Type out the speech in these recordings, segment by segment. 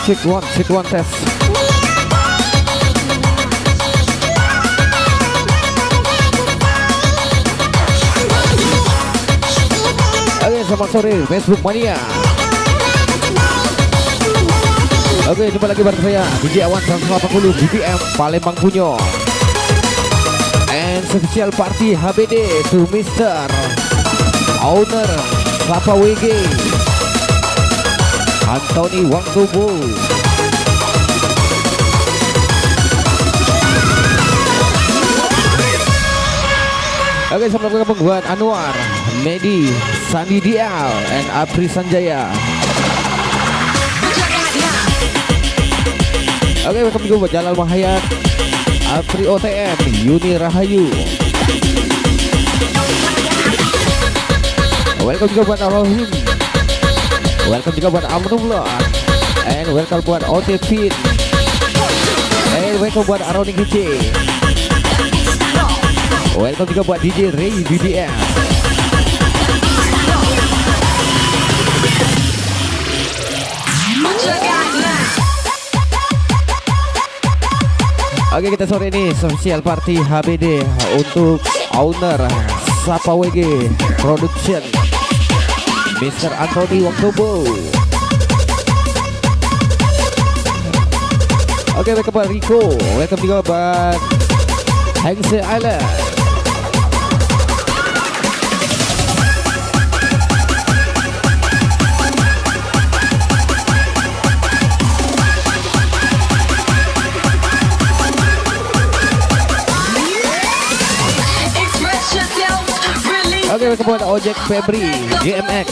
check one test. Oke, selamat sore Facebook Mania. Oke, jumpa lagi bareng saya DJ Awan 180 BPM Palembang Punyo. And special party HBD to Mr. Owner Sapa WG Anthony Wangtubo. Oke, selamat bergabung buat Anwar, Medi, Sandi Dial, and Apri Sanjaya. Oke, welcome juga buat Jalal Mahayat, Apri OTM, Yuni Rahayu. Welcome juga buat Rohim. Welcome juga buat Amrullah. And welcome buat OT Fit. And welcome buat Aroni Kici. Welcome juga buat DJ Ray BBM. Oke, kita sore ini spesial party HBD untuk owner Sapa WG Production Mr. Anthony Wangtubo. Oke, welcome buat Rico. Welcome juga buat Hengse Island. Oke, welcome buat Ojek Febri GMX.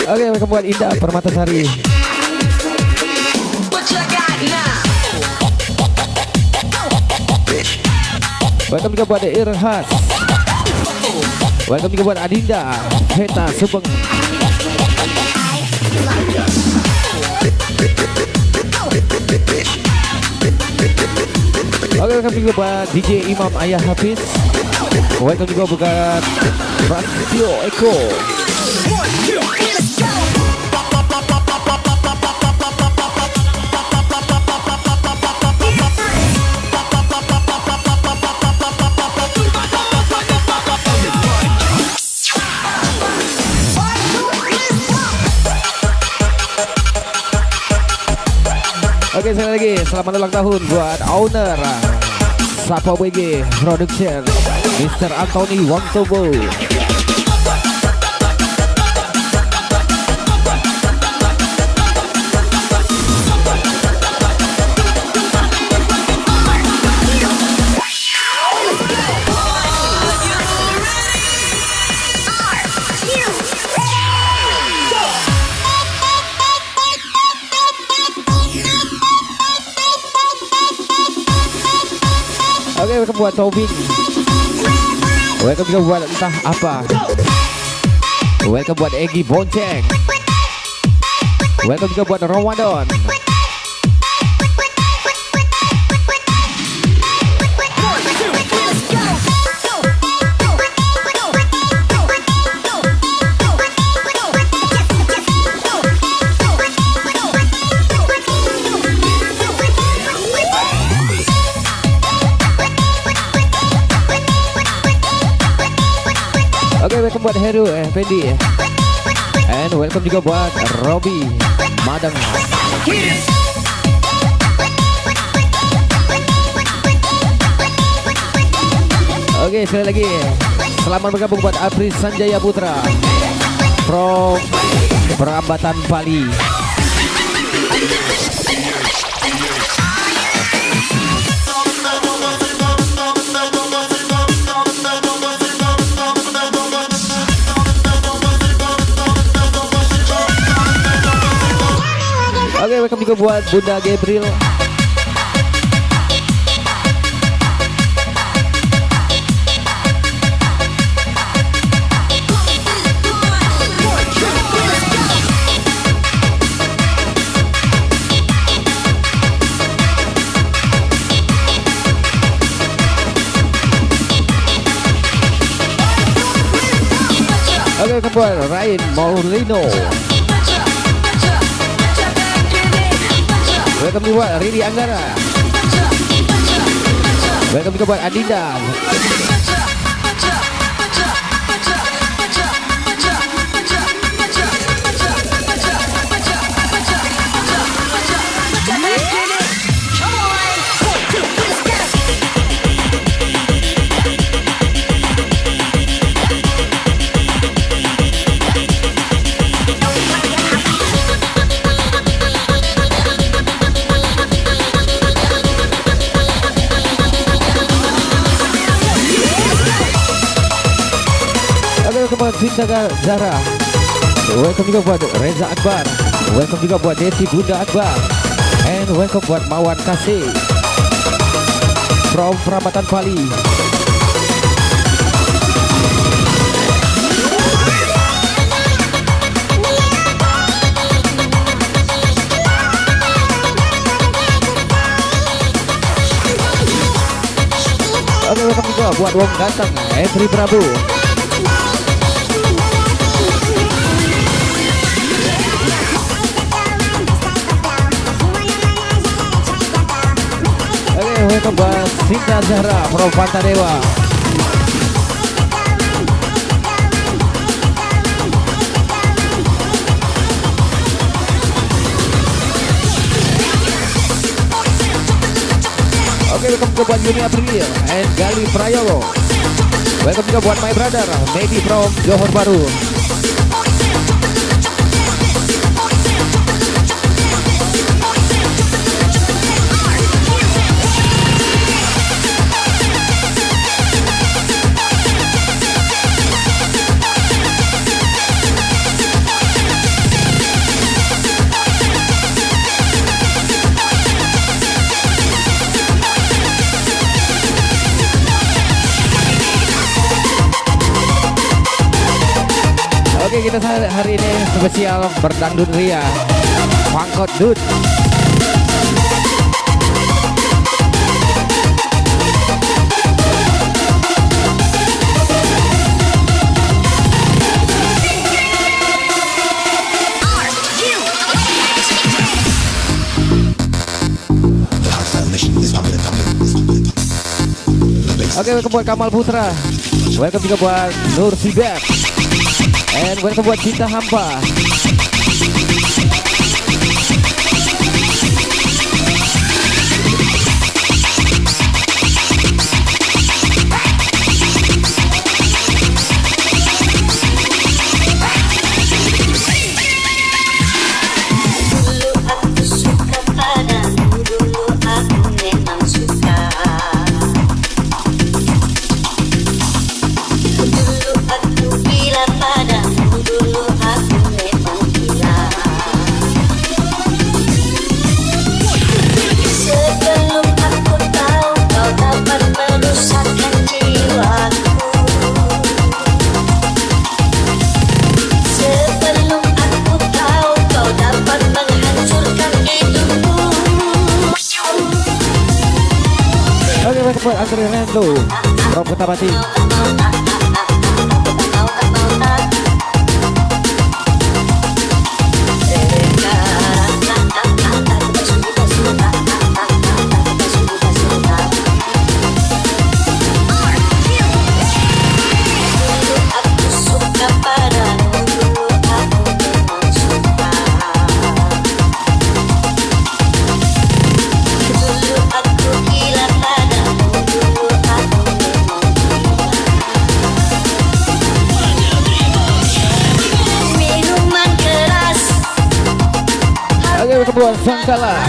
Oke, welcome buat Indah Permatasari. Welcome juga buat Irhas. Welcome juga buat Adinda Heta Subeng. Oke, welcome juga buat DJ Imam Ayah Hafiz. Welcome juga buat Prasetyo Eko. Oke, sekali lagi selamat ulang tahun buat owner Sapa WG Production Mr. Anthony Wangtubo. Oke, welcome buat Tobing. Welcome juga buat entah apa. Welcome buat Egi Bonceng. Welcome juga buat Ramadan. Oke, welcome buat Heru Fendi. And welcome juga buat Robby Madang. Oke, sekali lagi selamat bergabung buat Apri Sanjaya Putra from Perambatan Bali. Oke, welcome juga buat Bunda Gabriel. welcome buat Ryan Maulino. Welcome juga buat Riri Anggara. Welcome juga buat Adinda. Buat Sinta Zara. Welcome juga buat Reza Akbar. Welcome juga buat Desi Bunda Akbar. And welcome buat Mawan Kasih from Perapatan Bali. Oke, welcome juga buat Wong Ganteng, Efri Prabu. Welcome buat Sinta Zahra from Pantadewa. Oke, welcome juga buat Yuni April and Gali Prayogo. Welcome juga buat my brother Medi from Johor Baru. Oke, kita hari ini spesial berdangdut ria Pangkot Dut. Oke, welcome buat Kamal Putra. Welcome juga buat Nur Sibet. And welcome buat Cinta Hampa. Buat Andre Lendo from Kota Bati. Buat Sangkala.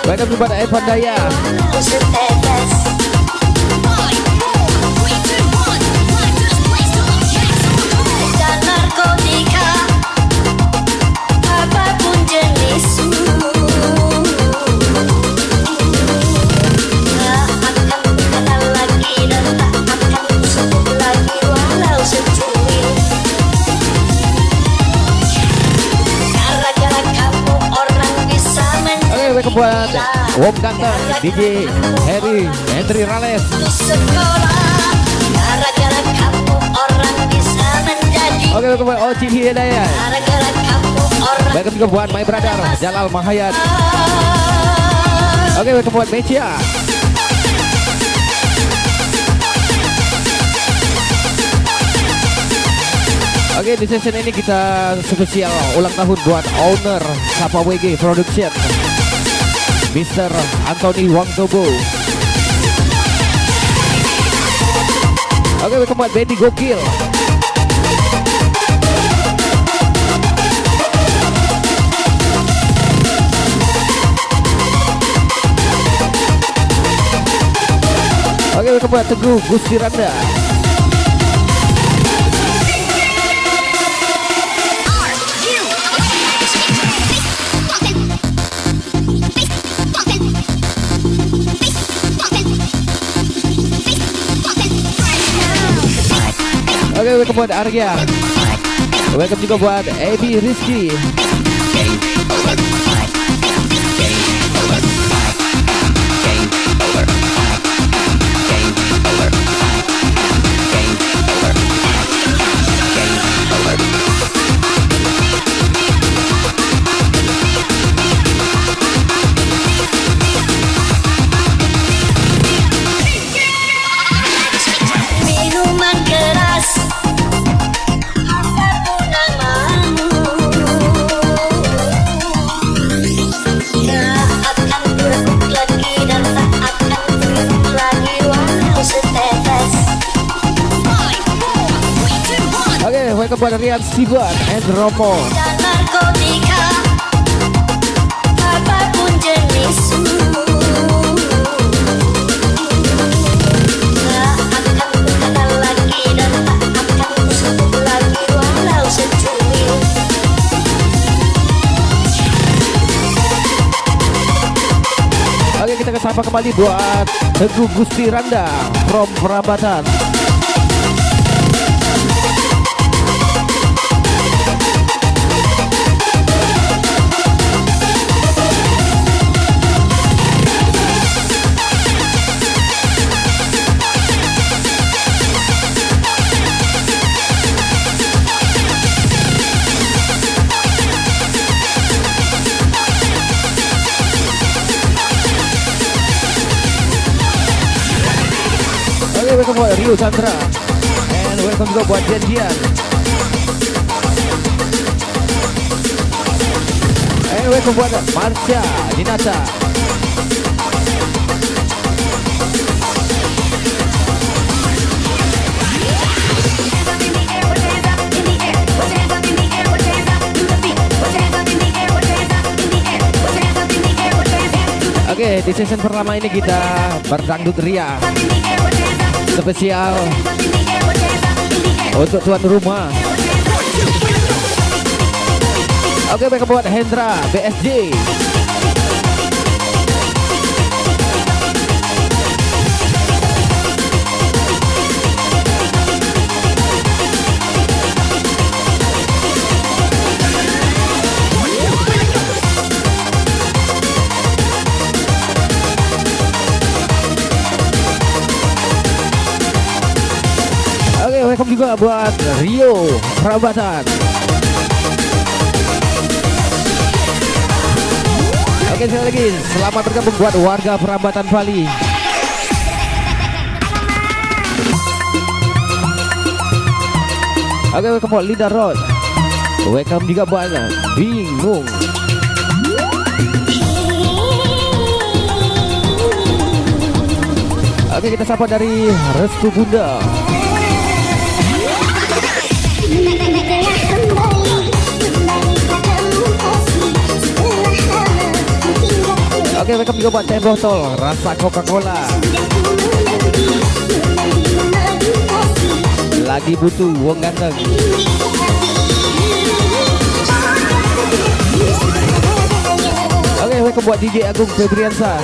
Welcome kepada Evan Daya. Buat Wong Ganteng, DJ Harry Hendry Rales. Gara-gara kamu orang bisa menjadi. Oke, welcome Oci Hidayat. Gara-gara kamu orang. Welcome juga buat my brother Jalal Mahayat. Oke, welcome buat Mecia. Oke, di session ini kita spesial ulang tahun buat owner Sapa WG Production, Mr. Anthony Wangtobo. Oke, welcome buat Benny Gokil. Oke, welcome buat Teguh Gusti Randa. Oke, welcome buat Arya. Welcome juga buat Ebi Rizky. Minuman keras apapun namamu, tak akan berebut lagi dan tak akan berebut lagi walau setetes. Oke, welcome buat Rian Steven and Romo. Dan narkotika apapun jenismu, tak akan berkata lagi dan tak akan bersebut lagi walau secuil. Oke, kita sapa kembali buat Teguh Gusti Randa from Prabatan. Oke, welcome buat Rio Chandra. And welcome juga buat Janjian. And welcome buat Marsha Dinata. Oke, di season pertama ini kita berdangdut ria spesial untuk tuan rumah. Oke, baik buat Hendra BSJ. Welcome juga buat Rio Prabatan. Oke, sekali lagi selamat bergabung buat warga Prabatan Bali. Oke, welcome buat Linda Rod. Welcome juga buat Bingung. Oke, kita sapa dari Restu Bunda. Oke, welcome juga buat teh botol rasa Coca-Cola. Lagi butuh wong ganteng. Oke, welcome buat DJ Agung Febriansa.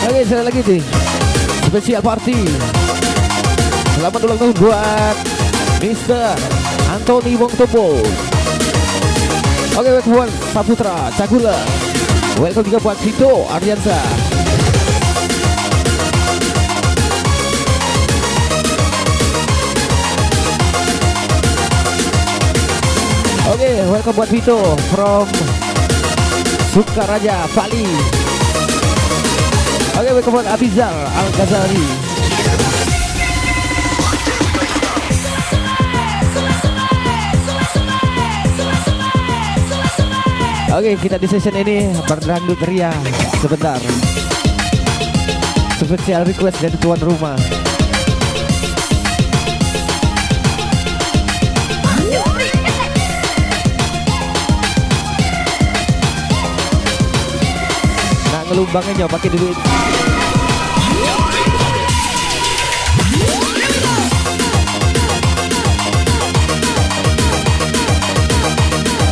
Oke, sekali lagi nih spesial party. Selamat ulang tahun buat Mr. Anthony Wongtopo. Oke, welcome buat Saputra Cakula. Welcome juga buat Vito Ardiansa. Oke, welcome buat Vito from Sukaraja, Bali. Oke, welcome buat Abizal Al-Ghazali. Oke, kita di session ini berdangdut ria sebentar. Spesial request dari tuan rumah. Nah, ngelumbangnya pakai duit.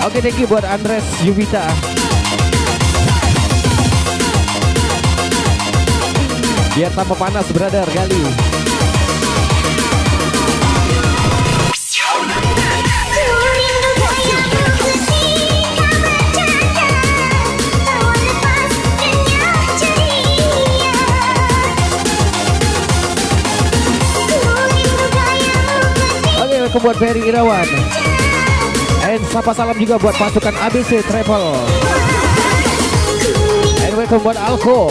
Oke, thank you buat Andres Yubita. Biar tambah panas, brother, kali. Oke, welcome buat Ferry Irawan. And sapa salam juga buat pasukan ABC Travel. And welcome buat Alko.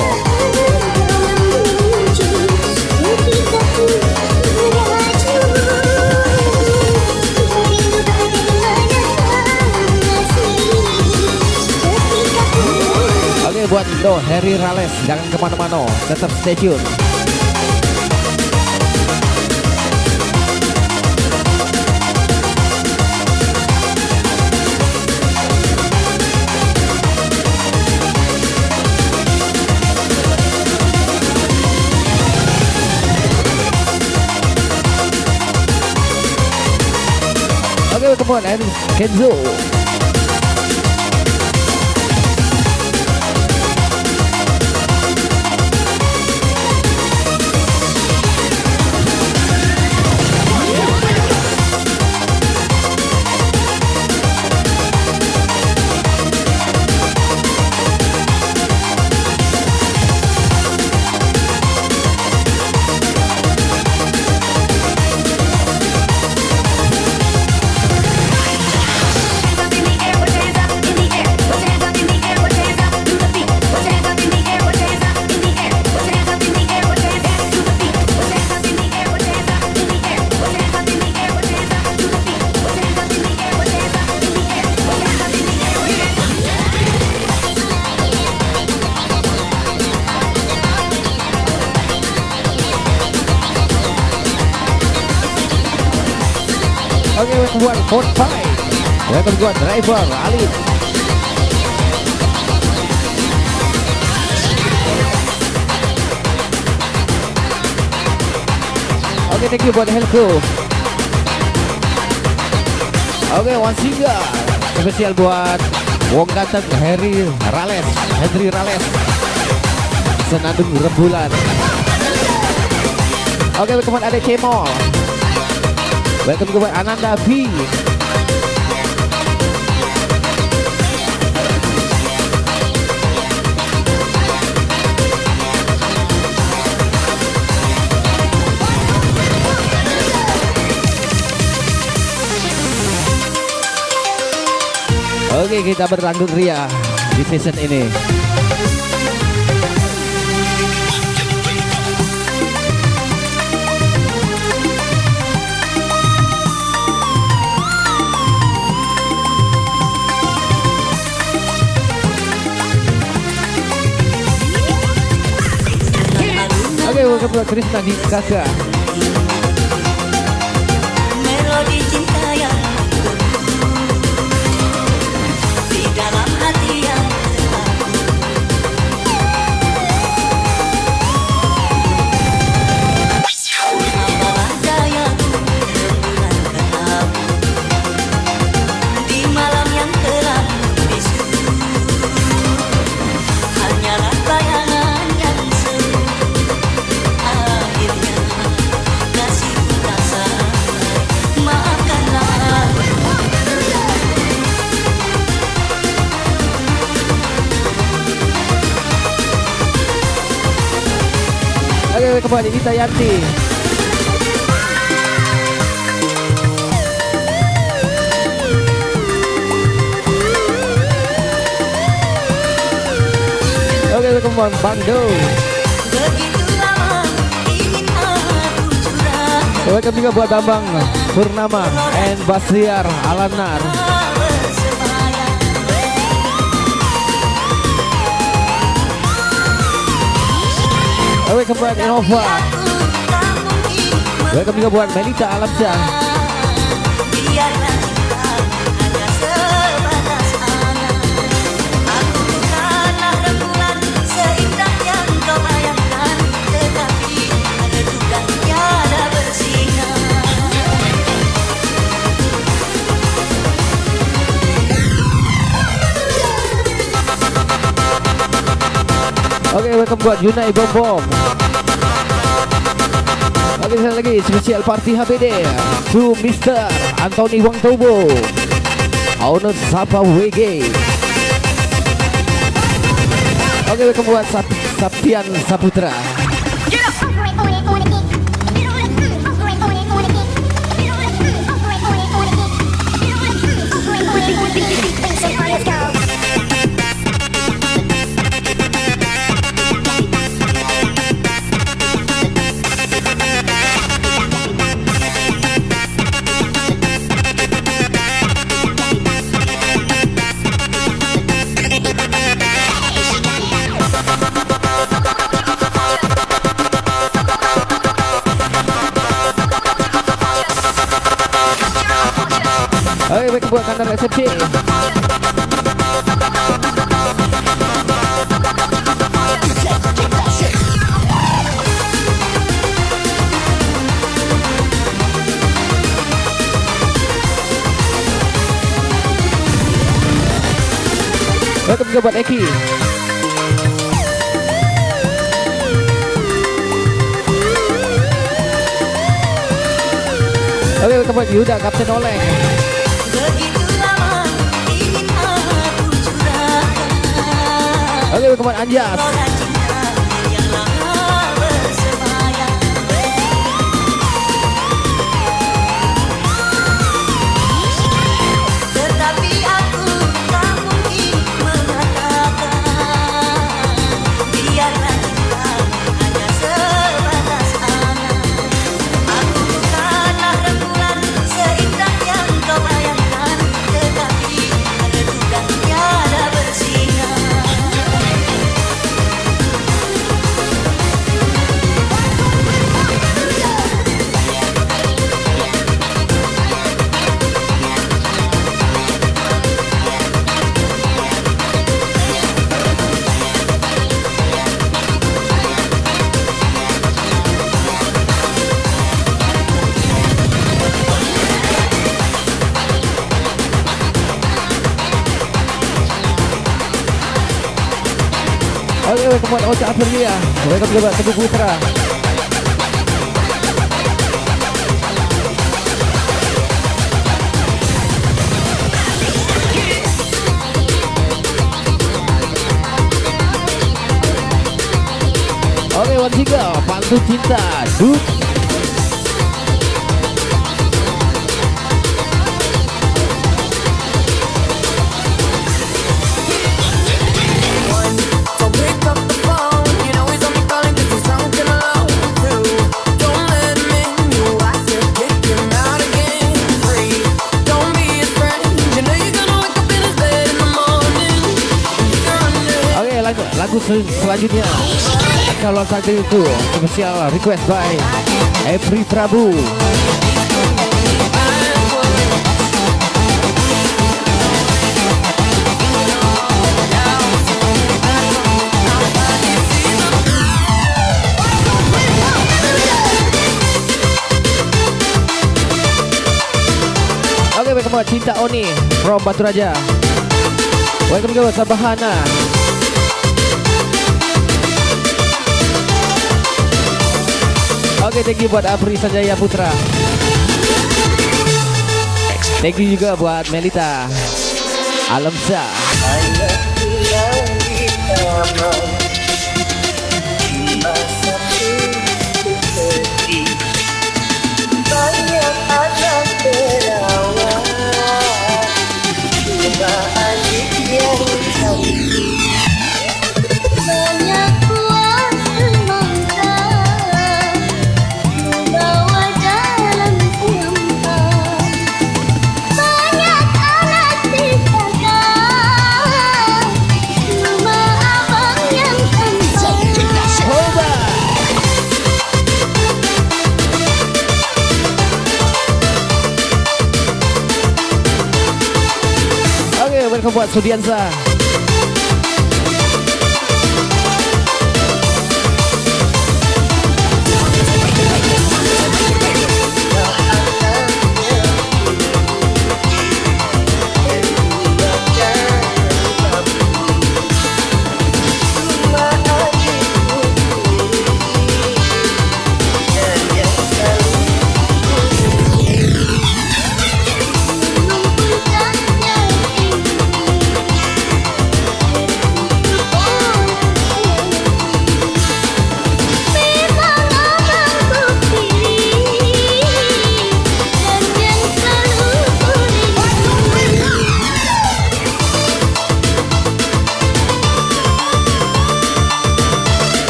Oke, buat Do Harry Rales, jangan kemana-mana, tetap stay tune. Oke, come on, and Kenzo. Oke, welcome buat Ford Fight. Welcome buat driver Alif. Oke, thank you buat Helco. Oke, one single spesial buat Wong ganteng Henry Rales. Senandung rembulan. Oke, welcome buat Ade Cemol. Welcome buat Ananda B. Oke, kita berlanjut ria di season ini. Oke, welcome buat Krisna di Kakak. Melodi cinta yang di dalam hati yang apalah dayaku rembulan ketabu di malam yang telah bisu, hanyalah bayangan yang semu. Oke, kembali Ita Yanti. Oke, kembali Bang Do. Begitu lama ingin aku curahkan Welcome juga buat Bambang Purnama and Basriar Alanar. bersemayam. Welcome buat Innova. Welcome juga buat Melita Alamsyah. Biarlah cinta hanya sebatas angan. Aku bukanlah rembulan seindah yang kau bayangkan, tetapi redup dan tiada bersinar. Oke, welcome buat Yunai Bom Bom. Oke, sekali lagi spesial party HBD to Mr. Anthony Wang Tobo, owner Sapa WG. Oke, welcome buat Sapian Saputra. Oke, baik buat kandang SFC. Welcome juga buat Eki. Oke, welcome buat Yuda, Kapten Oleng. Begitu lama ingin aku curahkan Oke, welcome buat Anjas. pesona cinta yang lama bersemayam. Tetapi aku tak mungkin mengatakan, biarlah cinta hanya sebatas angan. Aku bukanlah rembulan seindah yang kau bayangkan, tetapi redup dan tiada bersinar. Oke, welcome buat Ocha Aprilia. Welcome juga buat Teguh Putra. Oke, Wan Tiga, Pantu Cinta, Duk. So pick up the phone, you know he's only calling 'cause he's drunk and alone too. Don't let him in, you have to kick him out again. Free, don't be his friend. You know you're gonna wake up in his bed in the morning. You're under Oke, lagu selanjutnya kalau saat itu spesial request by Every Prabu. Oke, welcome buat Cinta Oni from Batu Raja. Welcome juga buat Sabahana. Oke, thank you buat Apri Sanjaya Putra. Thank you juga buat Melita Alamsyah. buat Sudiansa.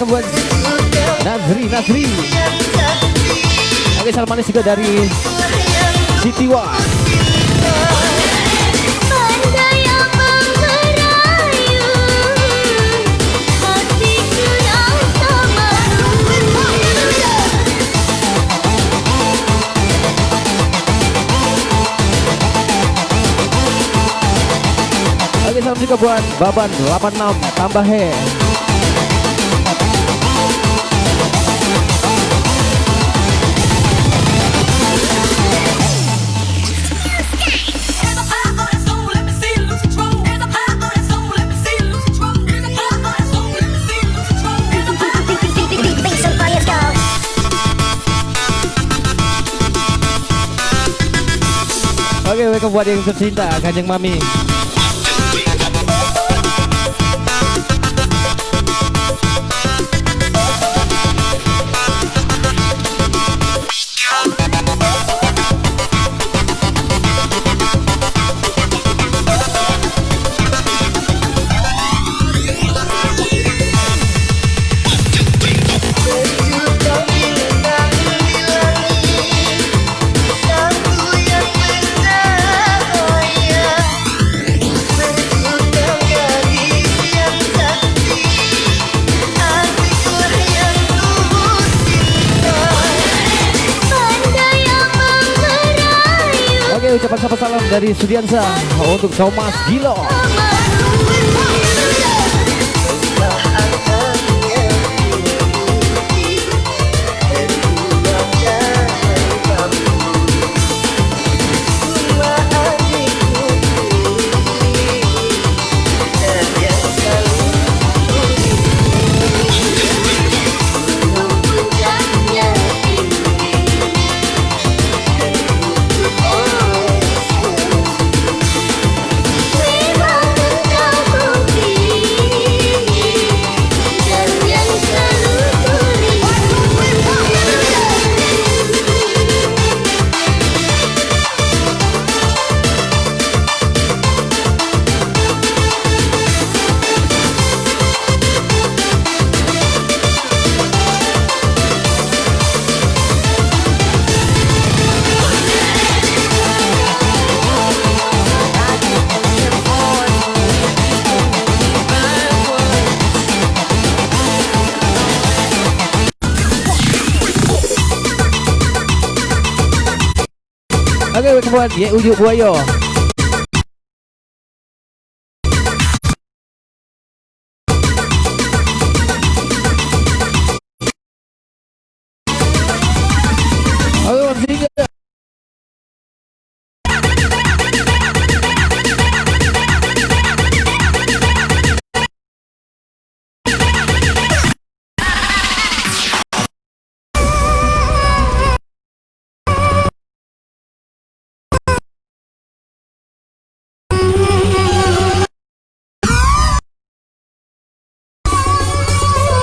Buat Nazri. Oke, salam manis juga dari Siti Wan. Oke, salam juga buat Baban 86 tambah he. Oke, welcome buat yang tercinta Kanjeng Mami. Ucapan sapa salam dari Sudiansa untuk Thomas Gilo. Oke, buat Ye Ujuk Buayo.